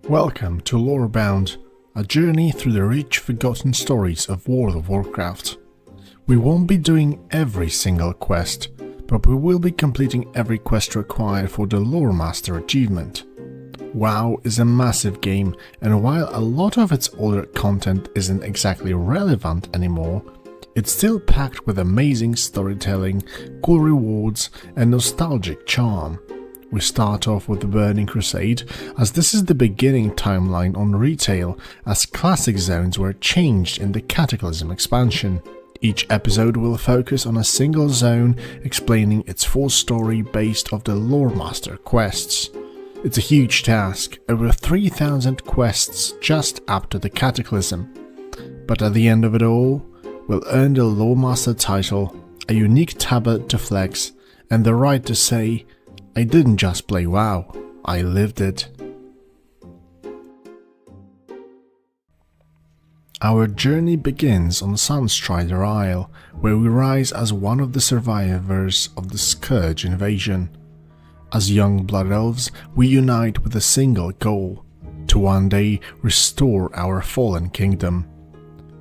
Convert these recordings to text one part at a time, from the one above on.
Welcome to Lorebound, a journey through the rich forgotten stories of World of Warcraft. We won't be doing every single quest, but we will be completing every quest required for the Loremaster achievement. WoW is a massive game, and while a lot of its older content isn't exactly relevant anymore, it's still packed with amazing storytelling, cool rewards, and nostalgic charm. We start off with the Burning Crusade, as this is the beginning timeline on retail, as classic zones were changed in the Cataclysm expansion. Each episode will focus on a single zone, explaining its full story based off the Loremaster quests. It's a huge task, over 3,000 quests just up to the Cataclysm. But at the end of it all, we'll earn the Loremaster title, a unique tablet to flex, and the right to say, I didn't just play WoW, I lived it. Our journey begins on Sunstrider Isle, where we rise as one of the survivors of the Scourge invasion. As young blood elves, we unite with a single goal, to one day restore our fallen kingdom.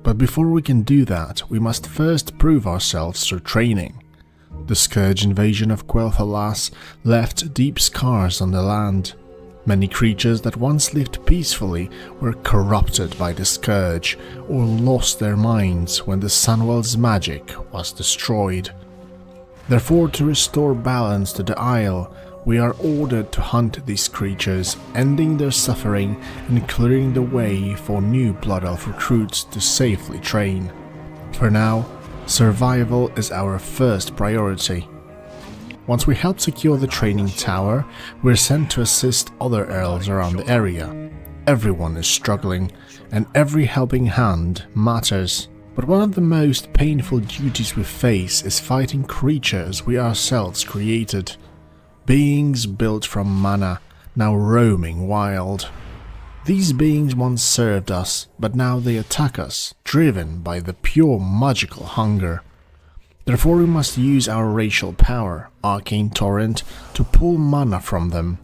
But before we can do that, we must first prove ourselves through training. The Scourge invasion of Quel'Thalas left deep scars on the land. Many creatures that once lived peacefully were corrupted by the Scourge or lost their minds when the Sunwell's magic was destroyed. Therefore, to restore balance to the Isle, we are ordered to hunt these creatures, ending their suffering and clearing the way for new Blood Elf recruits to safely train. For now, survival is our first priority. Once we help secure the training tower, we're sent to assist other elves around the area. Everyone is struggling, and every helping hand matters. But one of the most painful duties we face is fighting creatures we ourselves created. Beings built from mana, now roaming wild. These beings once served us, but now they attack us, driven by the pure magical hunger. Therefore we must use our racial power, Arcane Torrent, to pull mana from them.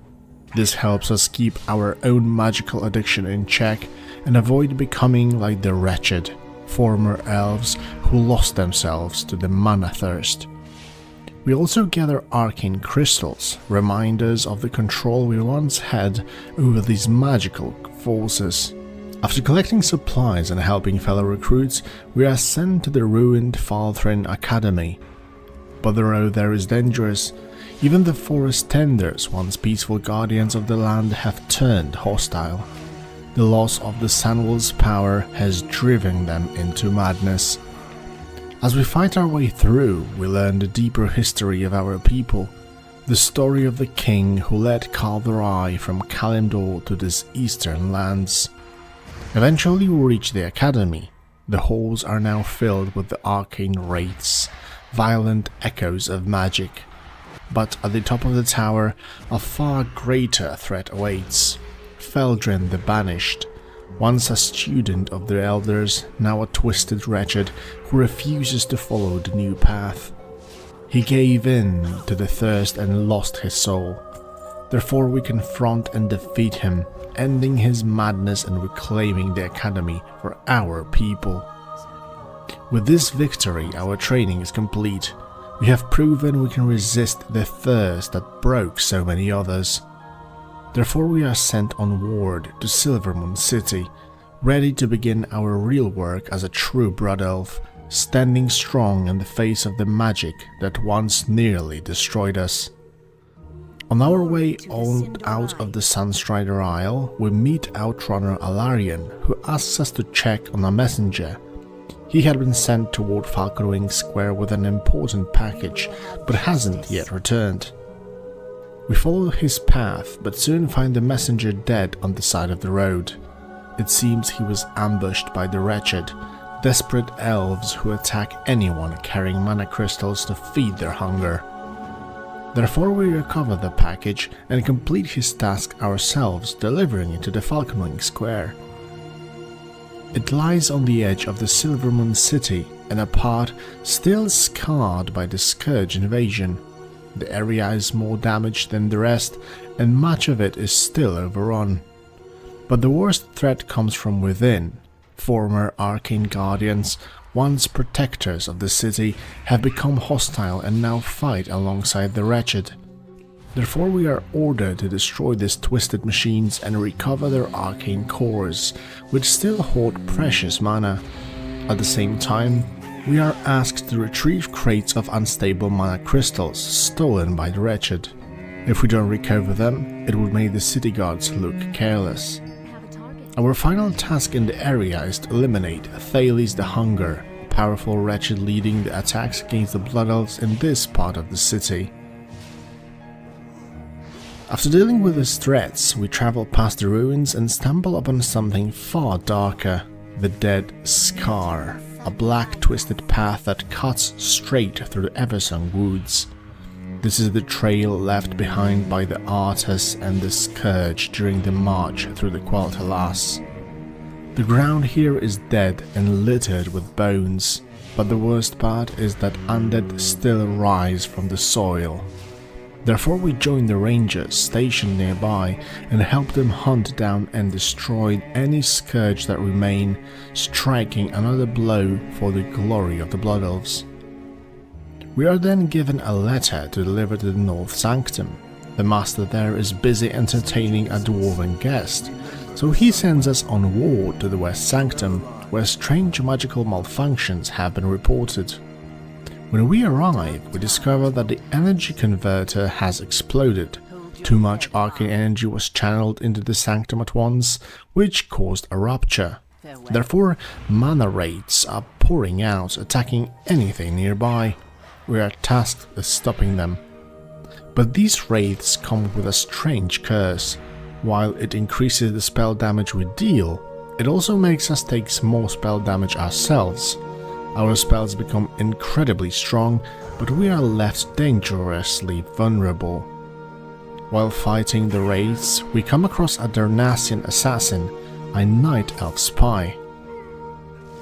This helps us keep our own magical addiction in check and avoid becoming like the wretched, former elves who lost themselves to the mana thirst. We also gather arcane crystals, reminders of the control we once had over these magical forces. After collecting supplies and helping fellow recruits, we are sent to the ruined Falthrin Academy. But the road there is dangerous. Even the forest tenders, once peaceful guardians of the land, have turned hostile. The loss of the Sunwell's power has driven them into madness. As we fight our way through, we learn the deeper history of our people, the story of the king who led Kal'Drai from Kalimdor to these eastern lands. Eventually we reach the academy. The halls are now filled with the arcane wraiths, violent echoes of magic. But at the top of the tower, a far greater threat awaits. Feldrin the Banished. Once a student of the Elders, now a twisted wretched who refuses to follow the new path. He gave in to the thirst and lost his soul. Therefore we confront and defeat him, ending his madness and reclaiming the academy for our people. With this victory, our training is complete. We have proven we can resist the thirst that broke so many others. Therefore we are sent onward to Silvermoon City, ready to begin our real work as a true Blood Elf, standing strong in the face of the magic that once nearly destroyed us. On our way out of the Sunstrider Isle, we meet Outrunner Alarian, who asks us to check on a messenger. He had been sent toward Falconwing Square with an important package, but hasn't yet returned. We follow his path, but soon find the messenger dead on the side of the road. It seems he was ambushed by the wretched, desperate elves who attack anyone carrying mana crystals to feed their hunger. Therefore we recover the package and complete his task ourselves, delivering it to the Falconwing Square. It lies on the edge of the Silvermoon City, in a part still scarred by the Scourge invasion. The area is more damaged than the rest, and much of it is still overrun. But the worst threat comes from within. Former arcane guardians, once protectors of the city, have become hostile and now fight alongside the wretched. Therefore we are ordered to destroy these twisted machines and recover their arcane cores, which still hold precious mana. At the same time, we are asked to retrieve crates of unstable mana crystals stolen by the wretched. If we don't recover them, it would make the city guards look careless. Our final task in the area is to eliminate Thales the Hunger, a powerful wretched leading the attacks against the Blood Elves in this part of the city. After dealing with his threats, we travel past the ruins and stumble upon something far darker, the Dead Scar, a black twisted path that cuts straight through the Eversong Woods. This is the trail left behind by the Artis and the Scourge during the march through the Quel'Thalas. The ground here is dead and littered with bones, but the worst part is that undead still rise from the soil. Therefore we join the rangers stationed nearby and help them hunt down and destroy any Scourge that remain, striking another blow for the glory of the Blood Elves. We are then given a letter to deliver to the North Sanctum. The master there is busy entertaining a dwarven guest, so he sends us onward to the West Sanctum, where strange magical malfunctions have been reported. When we arrive, we discover that the energy converter has exploded. Too much arcane energy was channeled into the sanctum at once, which caused a rupture. Therefore, mana wraiths are pouring out, attacking anything nearby. We are tasked with stopping them. But these wraiths come with a strange curse. While it increases the spell damage we deal, it also makes us take more spell damage ourselves. Our spells become incredibly strong, but we are left dangerously vulnerable. While fighting the wraiths, we come across a Darnassian assassin, a night elf spy.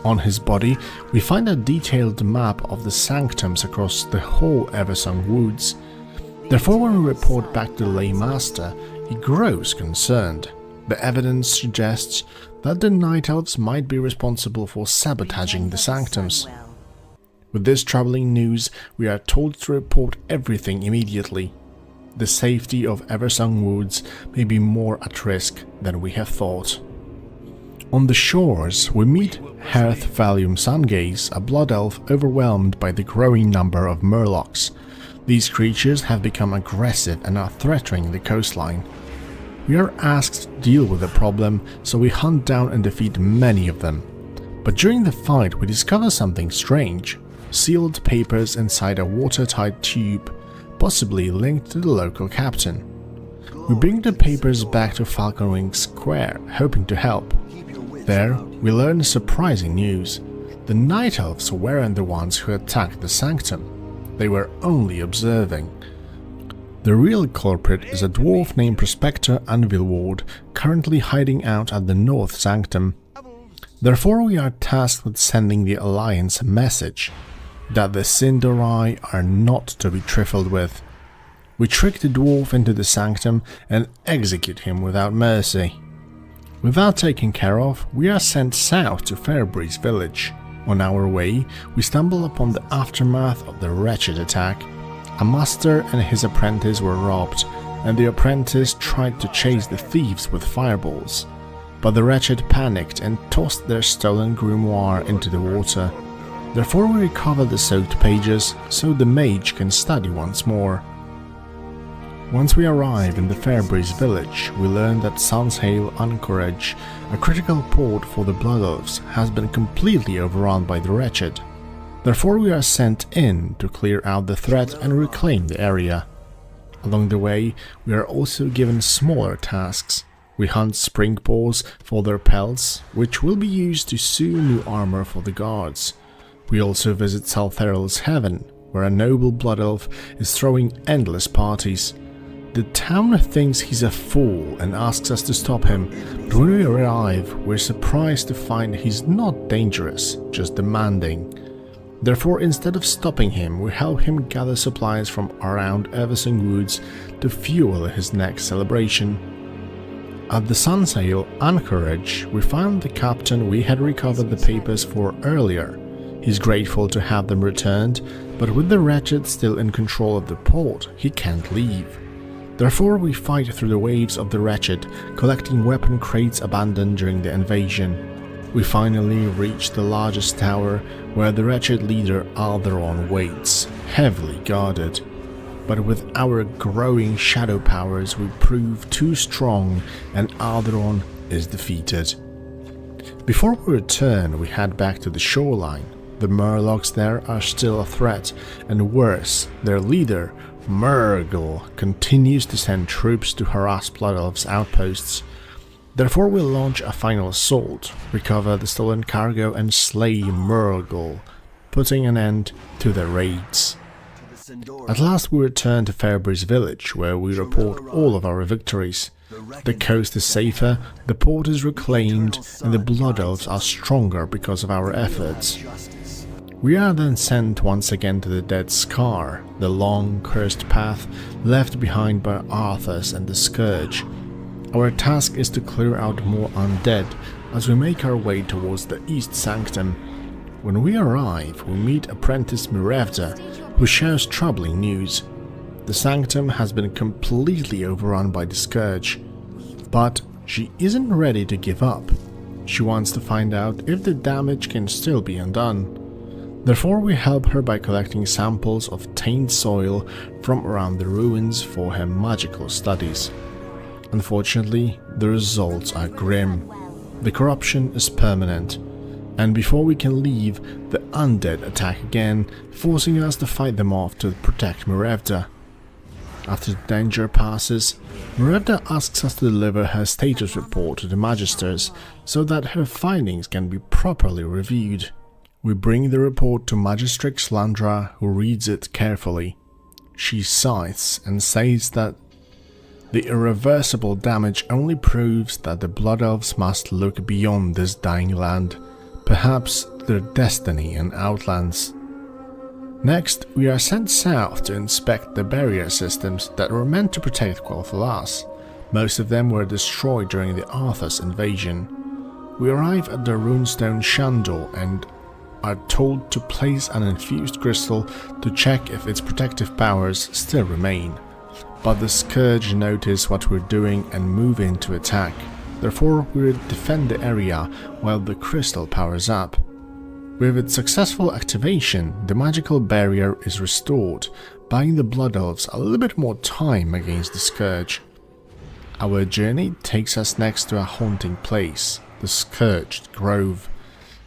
On his body, we find a detailed map of the sanctums across the whole Eversong Woods. Therefore, when we report back to the Loremaster, he grows concerned. The evidence suggests that the Night Elves might be responsible for sabotaging the sanctums. With this troubling news, we are told to report everything immediately. The safety of Eversong Woods may be more at risk than we have thought. On the shores, we meet Hearth Valium Sungaze, a blood elf overwhelmed by the growing number of murlocs. These creatures have become aggressive and are threatening the coastline. We are asked to deal with the problem, so we hunt down and defeat many of them. But during the fight we discover something strange. Sealed papers inside a watertight tube, possibly linked to the local captain. We bring the papers back to Falconwing Square, hoping to help. There, we learn surprising news. The Night Elves weren't the ones who attacked the sanctum. They were only observing. The real culprit is a dwarf named Prospector Anvilward, currently hiding out at the North Sanctum. Therefore we are tasked with sending the Alliance a message that the Sin'dorei are not to be trifled with. We trick the dwarf into the sanctum and execute him without mercy. With that taken care of, we are sent south to Fairbreeze village. On our way, we stumble upon the aftermath of the wretched attack. A master and his apprentice were robbed, and the apprentice tried to chase the thieves with fireballs. But the wretched panicked and tossed their stolen grimoire into the water. Therefore we recover the soaked pages, so the mage can study once more. Once we arrive in the Fairbreeze village, we learn that Sunsail Anchorage, a critical port for the Blood Elves, has been completely overrun by the wretched. Therefore we are sent in to clear out the threat and reclaim the area. Along the way, we are also given smaller tasks. We hunt springboars for their pelts, which will be used to sew new armor for the guards. We also visit Saltheral's Heaven, where a noble Blood Elf is throwing endless parties. The town thinks he's a fool and asks us to stop him, but when we arrive, we're surprised to find he's not dangerous, just demanding. Therefore, instead of stopping him, we help him gather supplies from around Eversong Woods to fuel his next celebration. At the Sunsail anchorage, we found the captain we had recovered the papers for earlier. He's grateful to have them returned, but with the wretched still in control of the port, he can't leave. Therefore we fight through the waves of the wretched, collecting weapon crates abandoned during the invasion. We finally reach the largest tower, where the wretched leader Azeroth waits, heavily guarded. But with our growing shadow powers we prove too strong and Azeroth is defeated. Before we return, we head back to the shoreline. The Murlocs there are still a threat, and worse, their leader, Murgle, continues to send troops to harass Blood Elves' outposts. Therefore we launch a final assault, recover the stolen cargo and slay Murgle, putting an end to their raids. At last we return to Fairbreeze village, where we report all of our victories. The coast is safer, the port is reclaimed, and the Blood Elves are stronger because of our efforts. We are then sent once again to the Dead Scar, the long, cursed path left behind by Arthas and the Scourge. Our task is to clear out more undead as we make our way towards the East Sanctum. When we arrive, we meet apprentice Mirevda, who shares troubling news. The Sanctum has been completely overrun by the Scourge, but she isn't ready to give up. She wants to find out if the damage can still be undone. Therefore we help her by collecting samples of tainted soil from around the ruins for her magical studies. Unfortunately, the results are grim. The corruption is permanent, and before we can leave, the undead attack again, forcing us to fight them off to protect Mirevda. After the danger passes, Mirevda asks us to deliver her status report to the Magisters so that her findings can be properly reviewed. We bring the report to Magistrix Landra, who reads it carefully. She sighs and says that the irreversible damage only proves that the Blood Elves must look beyond this dying land, perhaps their destiny in Outlands. Next, we are sent south to inspect the barrier systems that were meant to protect Quel'Thalas. Most of them were destroyed during the Arthas invasion. We arrive at the runestone Shandor and are told to place an infused crystal to check if its protective powers still remain. But the Scourge notice what we're doing and move in to attack. Therefore, we defend the area while the crystal powers up. With its successful activation, the magical barrier is restored, buying the Blood Elves a little bit more time against the Scourge. Our journey takes us next to a haunting place, the Scourged Grove.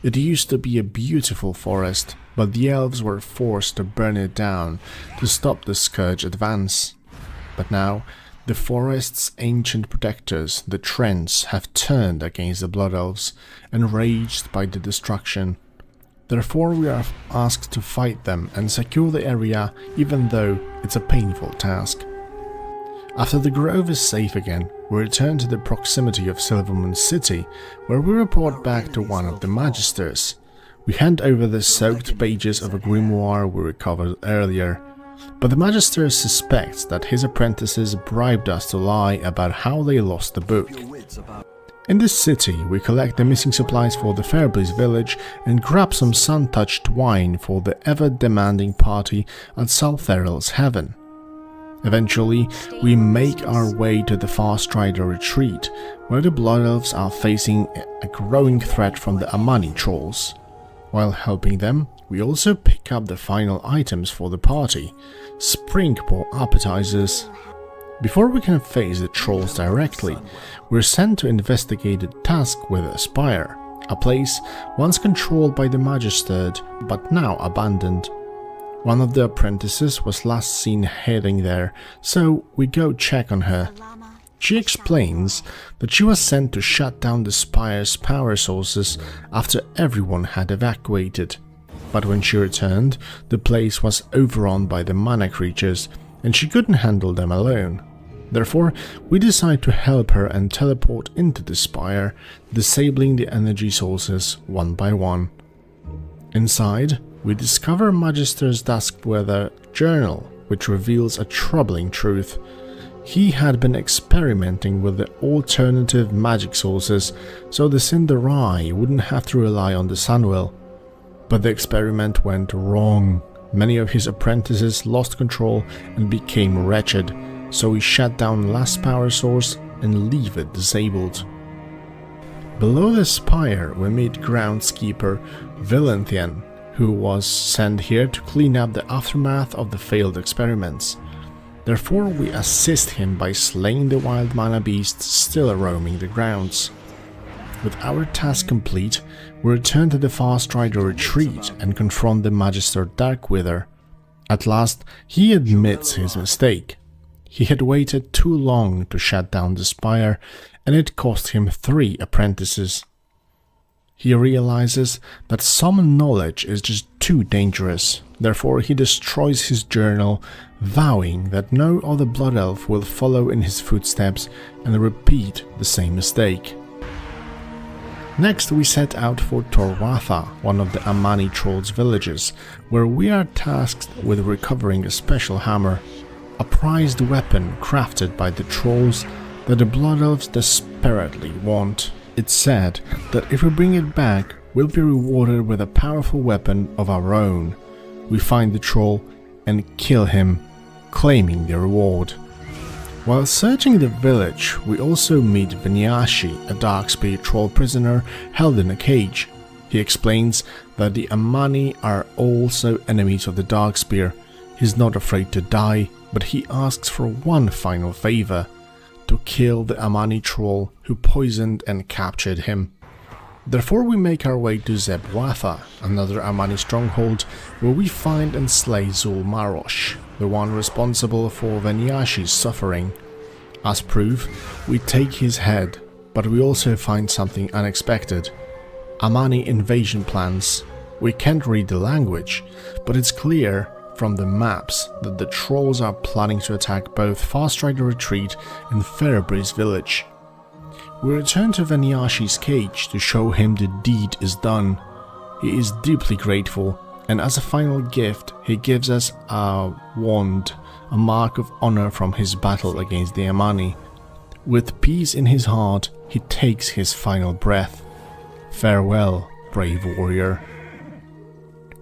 It used to be a beautiful forest, but the elves were forced to burn it down to stop the Scourge advance. But now, the forest's ancient protectors, the Trents, have turned against the Blood Elves, enraged by the destruction. Therefore we are asked to fight them and secure the area, even though it's a painful task. After the grove is safe again, we return to the proximity of Silvermoon City, where we report back to one of the Magisters. We hand over the soaked pages of a grimoire we recovered earlier, but the Magister suspects that his apprentices bribed us to lie about how they lost the book. In this city, we collect the missing supplies for the Fairbreeze village and grab some sun-touched wine for the ever-demanding party at Saltheral's Heaven. Eventually, we make our way to the Farstrider retreat, where the Blood Elves are facing a growing threat from the Amani trolls. While helping them, we also pick up the final items for the party, Springpaw appetizers. Before we can face the trolls directly, we're sent to investigate a task with Aspire, a place once controlled by the Magister but now abandoned. One of the apprentices was last seen heading there, so we go check on her. She explains that she was sent to shut down the Spire's power sources after everyone had evacuated. But when she returned, the place was overrun by the mana creatures, and she couldn't handle them alone. Therefore, we decide to help her and teleport into the Spire, disabling the energy sources one by one. Inside, we discover Magister's Duskweather journal, which reveals a troubling truth. He had been experimenting with the alternative magic sources so the Cinder Eye wouldn't have to rely on the Sunwell. But the experiment went wrong. Many of his apprentices lost control and became wretched, so he shut down last power source and leave it disabled. Below the spire we meet groundskeeper Villanthian, who was sent here to clean up the aftermath of the failed experiments. Therefore we assist him by slaying the wild mana beasts still roaming the grounds. With our task complete, we return to the Sunstrider retreat and confront the Magister Darkwither. At last, he admits his mistake. He had waited too long to shut down the spire, and it cost him 3 apprentices. He realizes that some knowledge is just too dangerous, therefore he destroys his journal, vowing that no other Blood Elf will follow in his footsteps and repeat the same mistake. Next we set out for Torwatha, one of the Amani Trolls' villages, where we are tasked with recovering a special hammer, a prized weapon crafted by the Trolls that the Blood Elves desperately want. It's said that if we bring it back, we'll be rewarded with a powerful weapon of our own. We find the troll and kill him, claiming the reward. While searching the village, we also meet Venyashi, a Darkspear troll prisoner held in a cage. He explains that the Amani are also enemies of the Darkspear. He's not afraid to die, but he asks for one final favor: to kill the Amani troll who poisoned and captured him. Therefore we make our way to Zebwatha, another Amani stronghold, where we find and slay Zul'Marosh, the one responsible for Venyashi's suffering. As proof, we take his head, but we also find something unexpected: Amani invasion plans. We can't read the language, but it's clear from the maps that the trolls are planning to attack both Sunstrider Retreat and Fairbreeze village. We return to Venyashi's cage to show him the deed is done. He is deeply grateful, and as a final gift he gives us a wand, a mark of honor from his battle against the Amani. With peace in his heart, he takes his final breath. Farewell, brave warrior.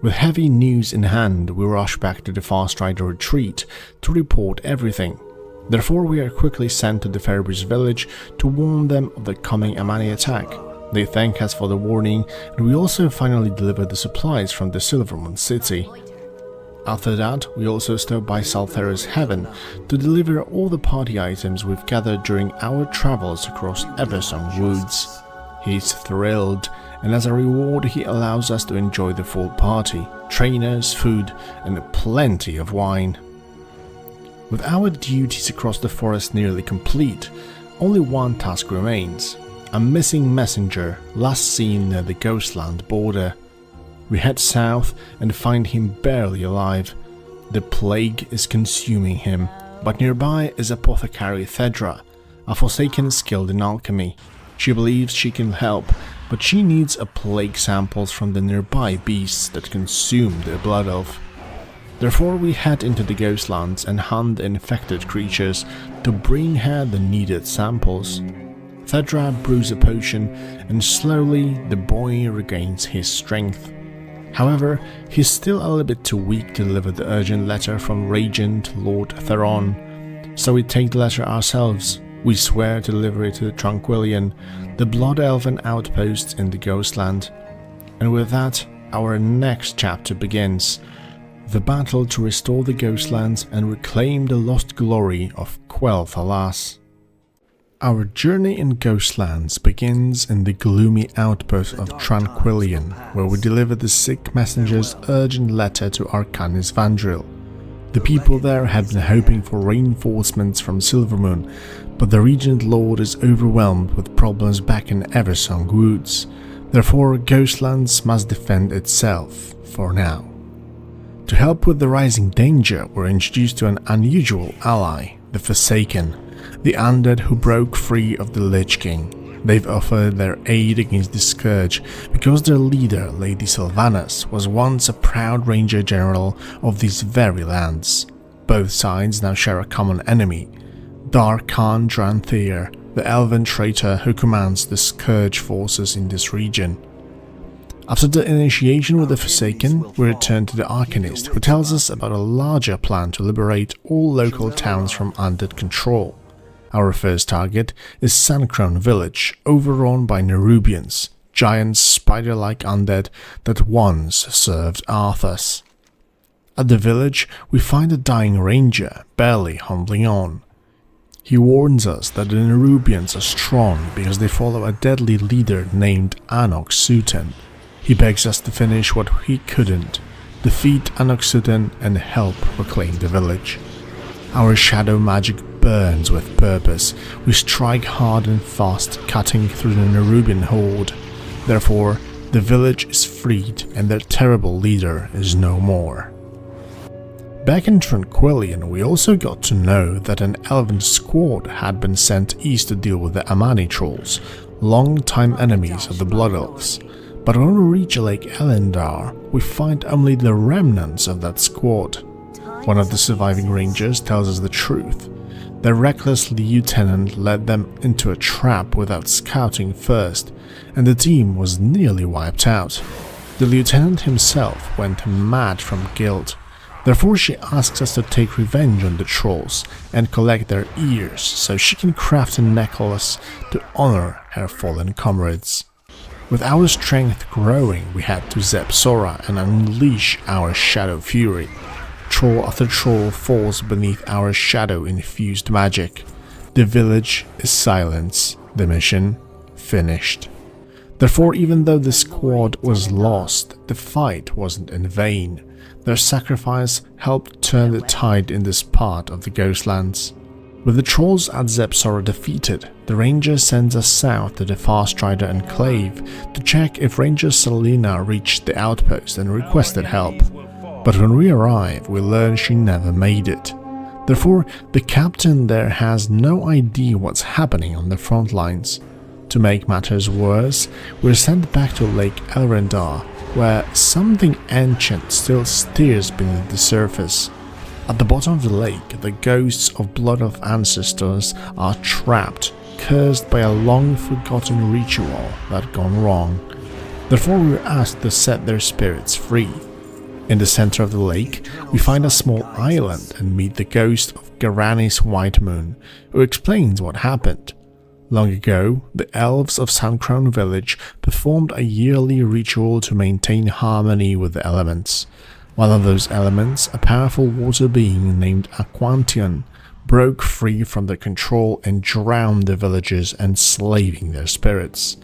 With heavy news in hand, we rush back to the Sunstrider Retreat to report everything. Therefore we are quickly sent to the Fairbreeze village to warn them of the coming Amani attack. They thank us for the warning, and we also finally deliver the supplies from the Silvermoon city. After that, we also stop by Salthera's Heaven to deliver all the party items we've gathered during our travels across Eversong Woods. He's thrilled, and as a reward he allows us to enjoy the full party, trainers, food, and plenty of wine. With our duties across the forest nearly complete, only one task remains: a missing messenger last seen near the Ghostland border. We head south and find him barely alive. The plague is consuming him, but nearby is Apothecary Thedra, a Forsaken skilled in alchemy. She believes she can help, but she needs a plague samples from the nearby beasts that consume the Blood Elf. Therefore we head into the Ghostlands and hunt infected creatures to bring her the needed samples. Thedra brews a potion, and slowly the boy regains his strength. However, he's still a little bit too weak to deliver the urgent letter from Regent Lord Theron, so we take the letter ourselves. We swear to deliver it to the Tranquillian, the Blood Elven outpost in the Ghostland. And with that, our next chapter begins: the battle to restore the Ghostlands and reclaim the lost glory of Quel'Thalas. Our journey in Ghostlands begins in the gloomy outpost of Tranquillian, where we deliver the sick messenger's urgent letter to Arcanis Vandril. The people there had been hoping for reinforcements from Silvermoon, but the Regent Lord is overwhelmed with problems back in Eversong Woods. Therefore, Ghostlands must defend itself, for now. To help with the rising danger, we're introduced to an unusual ally, the Forsaken, the undead who broke free of the Lich King. They've offered their aid against the Scourge because their leader, Lady Sylvanas, was once a proud ranger general of these very lands. Both sides now share a common enemy, Darkhan Dranthyr, the elven traitor who commands the Scourge forces in this region. After the initiation with the Forsaken, we return to the Arcanist, who tells us about a larger plan to liberate all local towns from undead control. Our first target is Suncrown Village, overrun by Nerubians, giant spider-like undead that once served Arthas. At the village, we find a dying ranger, barely hobbling on. He warns us that the Nerubians are strong because they follow a deadly leader named Anok Sutin. He begs us to finish what he couldn't, defeat Anok Sutin and help reclaim the village. Our shadow magic burns with purpose. We strike hard and fast, cutting through the Nerubian horde. Therefore, the village is freed and their terrible leader is no more. Back in Tranquillion, we also got to know that an elven squad had been sent east to deal with the Amani trolls, long-time enemies of the Blood Elves. But when we reach Lake Elendar, we find only the remnants of that squad. One of the surviving rangers tells us the truth. Their reckless lieutenant led them into a trap without scouting first, and the team was nearly wiped out. The lieutenant himself went mad from guilt. Therefore she asks us to take revenge on the trolls and collect their ears so she can craft a necklace to honor her fallen comrades. With our strength growing, we head to Zepsora and unleash our Shadow Fury. Troll after troll falls beneath our shadow-infused magic. The village is silence, the mission finished. Therefore, even though the squad was lost, the fight wasn't in vain. Their sacrifice helped turn the tide in this part of the Ghostlands. With the trolls at Zepsora defeated, the ranger sends us south to the Farstrider Enclave to check if Ranger Selena reached the outpost and requested help. But when we arrive, we learn she never made it. Therefore, the captain there has no idea what's happening on the front lines. To make matters worse, we're sent back to Lake Elrendar, where something ancient still stirs beneath the surface. At the bottom of the lake, the ghosts of Blood Elf ancestors are trapped, cursed by a long-forgotten ritual that gone wrong. Therefore, we're asked to set their spirits free. In the center of the lake, we find a small island and meet the ghost of Garani's White Moon, who explains what happened. Long ago, the elves of Suncrown Village performed a yearly ritual to maintain harmony with the elements. One of those elements, a powerful water being named Aquantion, broke free from their control and drowned the villagers, enslaving their spirits.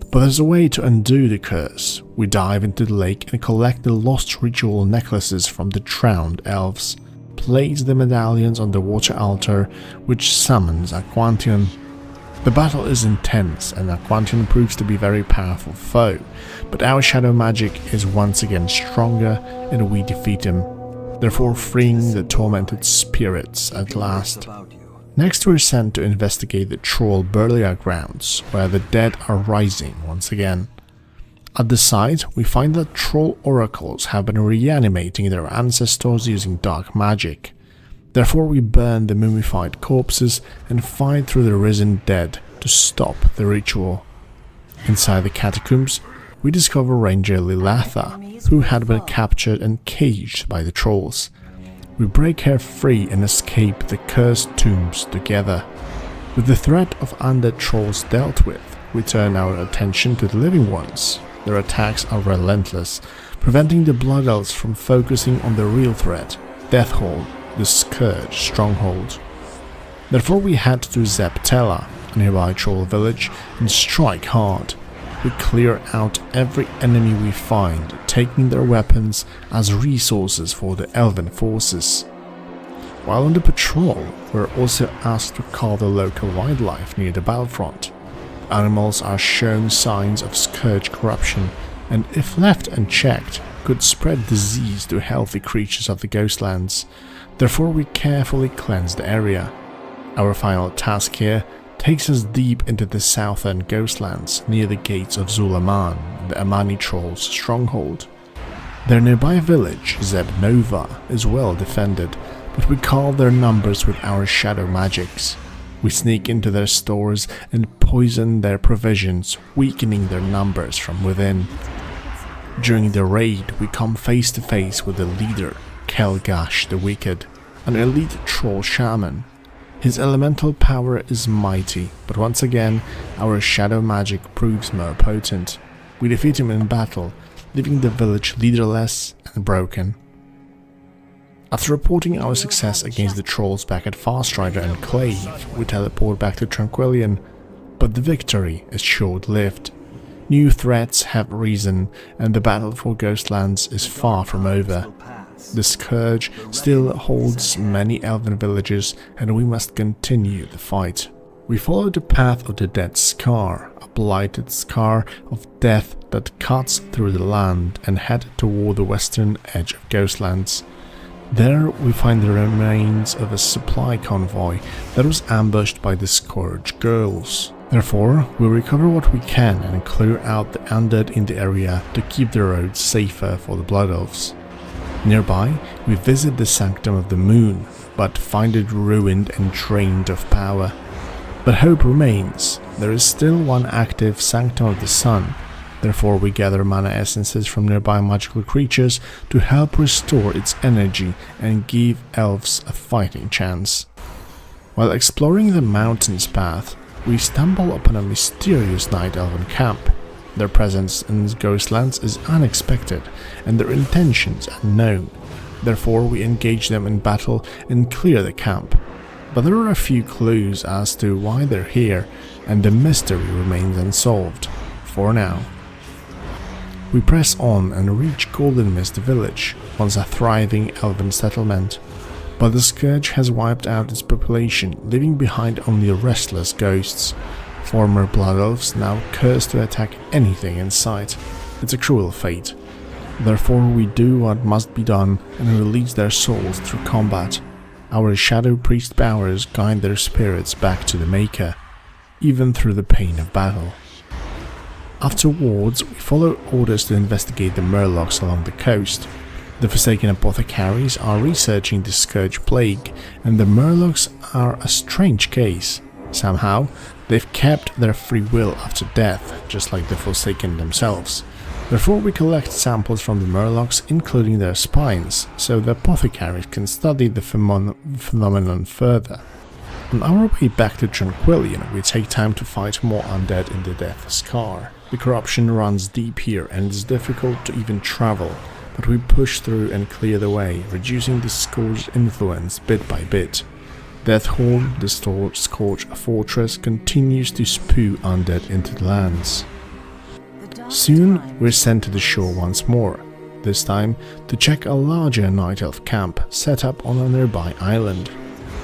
But there's a way to undo the curse. We dive into the lake and collect the lost ritual necklaces from the drowned elves, place the medallions on the water altar, which summons Aquantion. The battle is intense and Aquantion proves to be a very powerful foe, but our shadow magic is once again stronger and we defeat him, therefore freeing the tormented spirits at last. Next we're sent to investigate the troll burial grounds, where the dead are rising once again. At the site, we find that troll oracles have been reanimating their ancestors using dark magic. Therefore we burn the mummified corpses and fight through the risen dead to stop the ritual. Inside the catacombs, we discover Ranger Lilatha, who had been captured and caged by the trolls. We break her free and escape the cursed tombs together. With the threat of undead trolls dealt with, we turn our attention to the living ones. Their attacks are relentless, preventing the Blood Elves from focusing on the real threat, Deatholme, the Scourge stronghold. Therefore we head to Zeptela, a nearby troll village, and strike hard. We clear out every enemy we find, taking their weapons as resources for the elven forces. While on the patrol, we're also asked to call the local wildlife near the battlefront. Animals are shown signs of Scourge corruption, and if left unchecked, could spread disease to healthy creatures of the Ghostlands. Therefore we carefully cleanse the area. Our final task here takes us deep into the southern Ghostlands, near the gates of Zulaman, the Amani Trolls' stronghold. Their nearby village, Zebnova, is well defended, but we call their numbers with our shadow magics. We sneak into their stores and poison their provisions, weakening their numbers from within. During the raid, we come face to face with the leader, Kelgash the Wicked, an elite troll shaman. His elemental power is mighty, but once again, our shadow magic proves more potent. We defeat him in battle, leaving the village leaderless and broken. After reporting our success against the trolls back at Farstrider Enclave, we teleport back to Tranquillion, but the victory is short-lived. New threats have risen, and the battle for Ghostlands is far from over. The Scourge still holds many elven villages, and we must continue the fight. We follow the path of the Dead Scar, a blighted scar of death that cuts through the land, and head toward the western edge of Ghostlands. There we find the remains of a supply convoy that was ambushed by the Scourge girls. Therefore, we recover what we can and clear out the undead in the area to keep the roads safer for the Blood Elves. Nearby, we visit the Sanctum of the Moon, but find it ruined and drained of power. But hope remains. There is still one active Sanctum of the Sun. Therefore, we gather mana essences from nearby magical creatures to help restore its energy and give elves a fighting chance. While exploring the mountains path, we stumble upon a mysterious night elven camp. Their presence in Ghostlands is unexpected, and their intentions unknown. Therefore, we engage them in battle and clear the camp. But there are a few clues as to why they're here, and the mystery remains unsolved, for now. We press on and reach Golden Mist Village, once a thriving elven settlement. But the Scourge has wiped out its population, leaving behind only restless ghosts. Former Blood Elves now curse to attack anything in sight. It's a cruel fate. Therefore we do what must be done and release their souls through combat. Our Shadow Priest powers guide their spirits back to the Maker, even through the pain of battle. Afterwards, we follow orders to investigate the Murlocs along the coast. The Forsaken Apothecaries are researching the Scourge Plague, and the Murlocs are a strange case. Somehow, they've kept their free will after death, just like the Forsaken themselves. Therefore, we collect samples from the Murlocs, including their spines, so the Apothecaries can study the phenomenon further. On our way back to Tranquillion, we take time to fight more undead in the Death Scar. The corruption runs deep here and it's difficult to even travel, but we push through and clear the way, reducing the Scourge's influence bit by bit. Deatholme, the Scourge fortress, continues to spew undead into the lands. Soon we're sent to the shore once more, this time to check a larger Night Elf camp set up on a nearby island.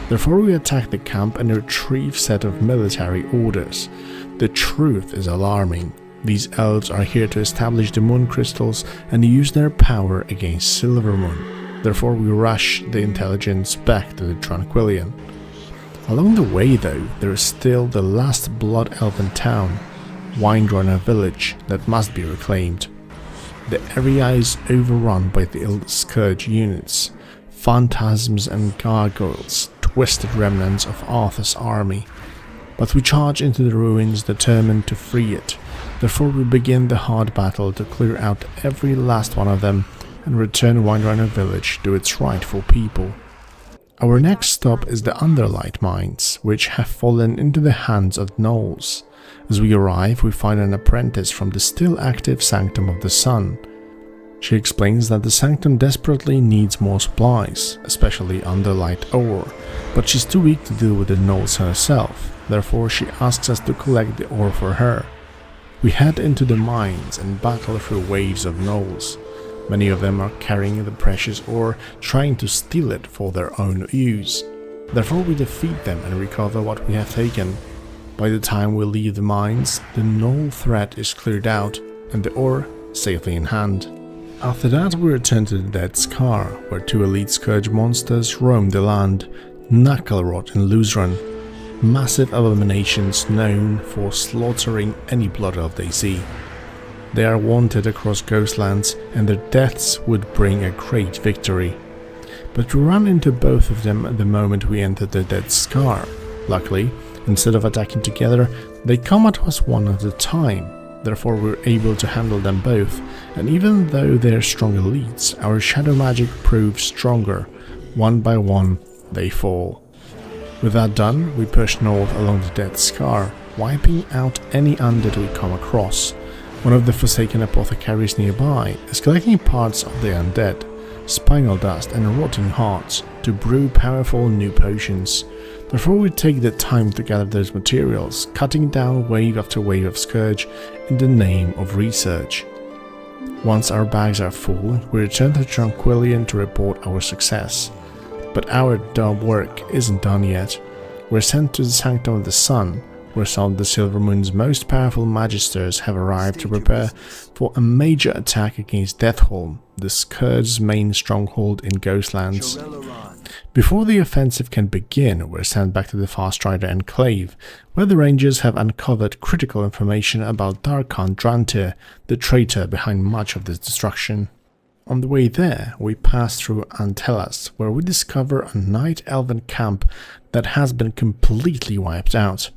Therefore we attack the camp and retrieve a set of military orders. The truth is alarming. These elves are here to establish the moon crystals and use their power against Silvermoon. Therefore we rush the intelligence back to the Tranquillion. Along the way though, there is still the last Blood Elven town, Windrunner Village, that must be reclaimed. The area is overrun by the ill Scourge units, phantasms and gargoyles, twisted remnants of Arthur's army. But we charge into the ruins determined to free it. Therefore we begin the hard battle to clear out every last one of them and return Windrunner Village to its rightful people. Our next stop is the Underlight Mines, which have fallen into the hands of gnolls. As we arrive, we find an apprentice from the still active Sanctum of the Sun. She explains that the Sanctum desperately needs more supplies, especially Underlight ore, but she's too weak to deal with the gnolls herself, therefore she asks us to collect the ore for her. We head into the mines and battle through waves of gnolls. Many of them are carrying the precious ore, trying to steal it for their own use. Therefore we defeat them and recover what we have taken. By the time we leave the mines, the gnoll threat is cleared out and the ore safely in hand. After that we return to the Dead Scar, where two elite Scourge monsters roam the land, Knucklerot and Luzran, massive abominations known for slaughtering any blood elf they see. They are wanted across Ghostlands and their deaths would bring a great victory. But we run into both of them the moment we enter the Dead Scar. Luckily, instead of attacking together, they come at us one at a time. Therefore, we're able to handle them both, and even though they're strong elites, our shadow magic proves stronger. One by one, they fall. With that done, we push north along the Dead Scar, wiping out any undead we come across. One of the Forsaken apothecaries nearby is collecting parts of the undead, spinal dust and rotting hearts to brew powerful new potions. Therefore we take the time to gather those materials, cutting down wave after wave of Scourge in the name of research. Once our bags are full, we return to Tranquillion to report our success. But our dumb work isn't done yet. We're sent to the Sanctum of the Sun, where some of the Silvermoon's most powerful magisters have arrived to prepare for a major attack against Deatholme, the Scourge's main stronghold in Ghostlands. Before the offensive can begin, we're sent back to the Sunstrider Enclave, where the Rangers have uncovered critical information about Darkhan Drantir, the traitor behind much of this destruction. On the way there, we pass through Antelas, where we discover a Night Elven camp that has been completely wiped out.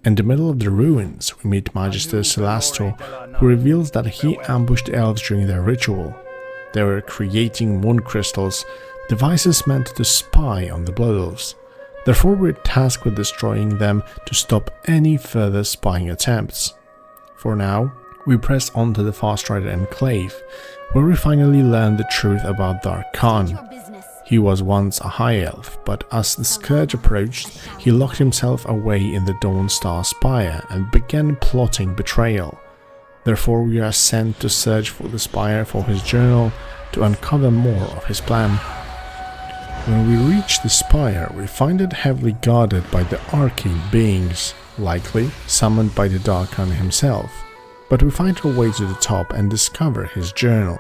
In the middle of the ruins, we meet Magister Celastor, who reveals that he ambushed elves during their ritual. They were creating moon crystals, devices meant to spy on the Blood Elves. Therefore we're tasked with destroying them to stop any further spying attempts. For now, we press on to the Sunstrider Enclave, where we finally learn the truth about Darkhan. He was once a high elf, but as the Scourge approached, he locked himself away in the Dawnstar Spire and began plotting betrayal. Therefore we are sent to search for the Spire for his journal to uncover more of his plan. When we reach the Spire, we find it heavily guarded by the arcane beings, likely summoned by the Darkhan himself. But we find our way to the top and discover his journal.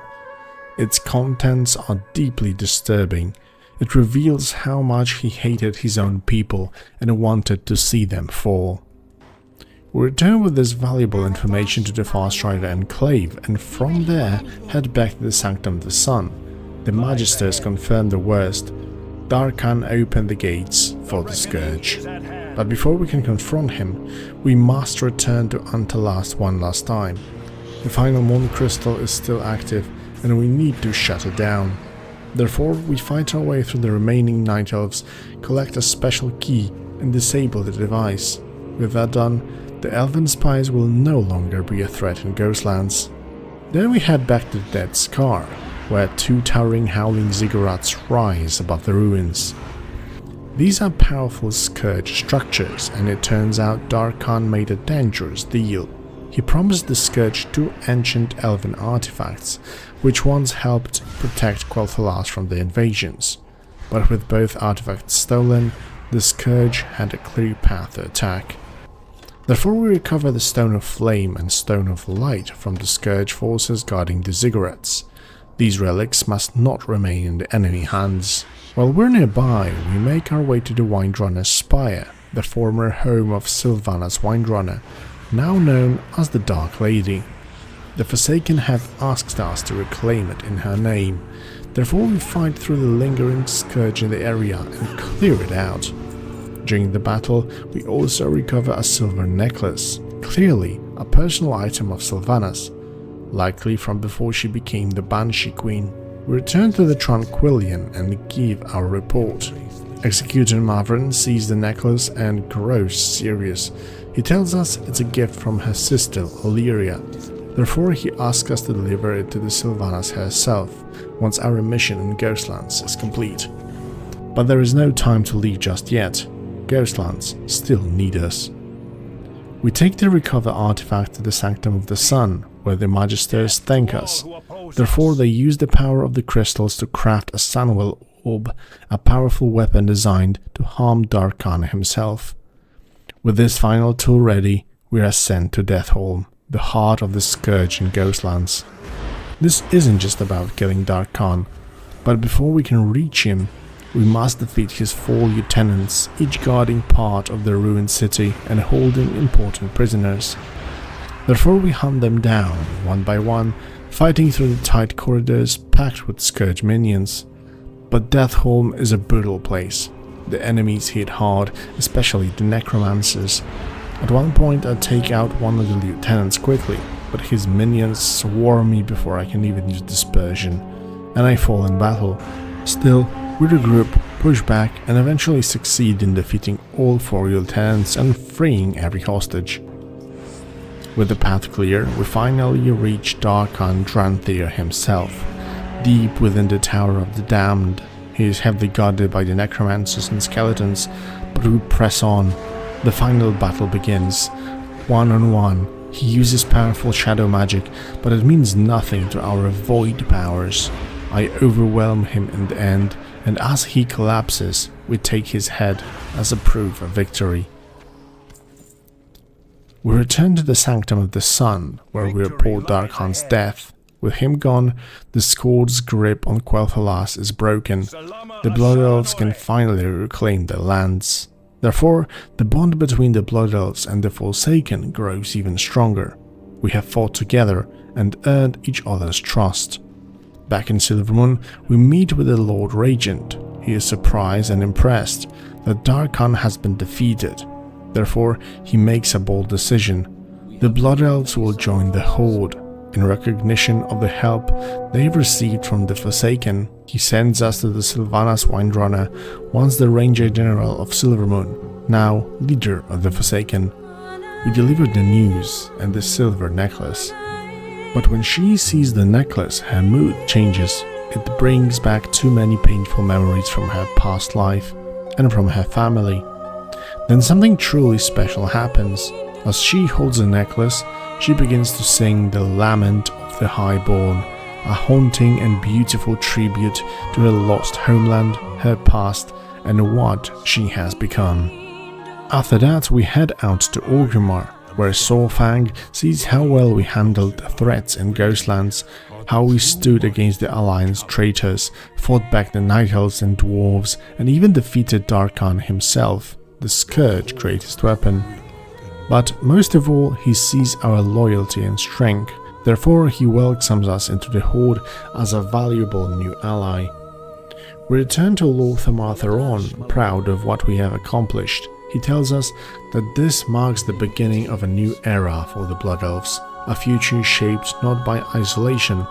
Its contents are deeply disturbing. It reveals how much he hated his own people and wanted to see them fall. We return with this valuable information to the Sunstrider Enclave and from there head back to the Sanctum of the Sun. The Magisters confirm the worst. Darkhan opened the gates for the Scourge. But before we can confront him, we must return to Antelas one last time. The final moon crystal is still active and we need to shut it down. Therefore, we fight our way through the remaining Night Elves, collect a special key and disable the device. With that done, the Elven spies will no longer be a threat in Ghostlands. Then we head back to the Dead Scar, where two towering howling ziggurats rise above the ruins. These are powerful Scourge structures, and it turns out Darkhan made a dangerous deal. He promised the Scourge two ancient elven artifacts, which once helped protect Quel'Thalas from the invasions. But with both artifacts stolen, the Scourge had a clear path to attack. Therefore we recover the Stone of Flame and Stone of Light from the Scourge forces guarding the ziggurats. These relics must not remain in the enemy hands. While we're nearby, we make our way to the Windrunner's Spire, the former home of Sylvanas Windrunner, now known as the Dark Lady. The Forsaken have asked us to reclaim it in her name, therefore we fight through the lingering Scourge in the area and clear it out. During the battle, we also recover a silver necklace, clearly a personal item of Sylvanas, likely from before she became the Banshee Queen. We return to the Tranquillion and give our report. Executor Mavrin sees the necklace and grows serious. He tells us it's a gift from her sister, Illyria. Therefore he asks us to deliver it to the Sylvanas herself, once our mission in Ghostlands is complete. But there is no time to leave just yet. Ghostlands still need us. We take the recover artifact to the Sanctum of the Sun, where the Magisters thank us. Therefore they use the power of the crystals to craft a Sunwell Orb, a powerful weapon designed to harm Darkhan himself. With this final tool ready, we are sent to Deatholme, the heart of the Scourge in Ghostlands. This isn't just about killing Darkhan, but before we can reach him, we must defeat his 4 lieutenants, each guarding part of the ruined city and holding important prisoners. Therefore we hunt them down, one by one, fighting through the tight corridors packed with Scourge minions. But Deatholme is a brutal place. The enemies hit hard, especially the necromancers. At one point I take out one of the lieutenants quickly, but his minions swarm me before I can even use dispersion, and I fall in battle. Still, we regroup, push back, and eventually succeed in defeating all 4 lieutenants and freeing every hostage. With the path clear, we finally reach Darkhan Dranthir himself, deep within the Tower of the Damned. He is heavily guarded by the necromancers and skeletons, but we press on. The final battle begins. 1-on-1. He uses powerful shadow magic, but it means nothing to our void powers. I overwhelm him in the end, and as he collapses, we take his head as a proof of victory. We return to the Sanctum of the Sun, where we report Darkhan's death. With him gone, the Scourge's grip on Quel'Thalas is broken. The Blood Elves can finally reclaim their lands. Therefore, the bond between the Blood Elves and the Forsaken grows even stronger. We have fought together and earned each other's trust. Back in Silvermoon, we meet with the Lord Regent. He is surprised and impressed that Darkhan has been defeated. Therefore, he makes a bold decision. The Blood Elves will join the Horde. In recognition of the help they've received from the Forsaken, he sends us to the Sylvanas Windrunner, once the Ranger General of Silvermoon, now leader of the Forsaken. We deliver the news and the silver necklace. But when she sees the necklace, her mood changes. It brings back too many painful memories from her past life and from her family. Then something truly special happens. As she holds the necklace, she begins to sing the Lament of the Highborn, a haunting and beautiful tribute to her lost homeland, her past, and what she has become. After that, we head out to Orgrimmar, where Saurfang sees how well we handled the threats in Ghostlands, how we stood against the Alliance traitors, fought back the Night Elves and Dwarves, and even defeated Darkhan himself, the Scourge's greatest weapon. But most of all, he sees our loyalty and strength. Therefore, he welcomes us into the Horde as a valuable new ally. We return to Lothar Theron, proud of what we have accomplished. He tells us that this marks the beginning of a new era for the Blood Elves, a future shaped not by isolation,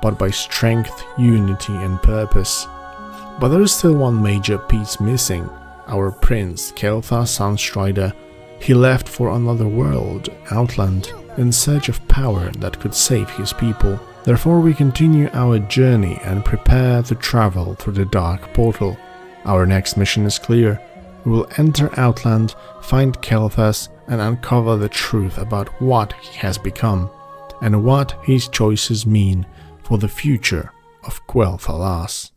but by strength, unity and purpose. But there is still one major piece missing, our prince, Kel'Thas Sunstrider. He left for another world, Outland, in search of power that could save his people. Therefore we continue our journey and prepare to travel through the Dark Portal. Our next mission is clear. We will enter Outland, find Kel'Thas, and uncover the truth about what he has become, and what his choices mean for the future of Quel'Thalas.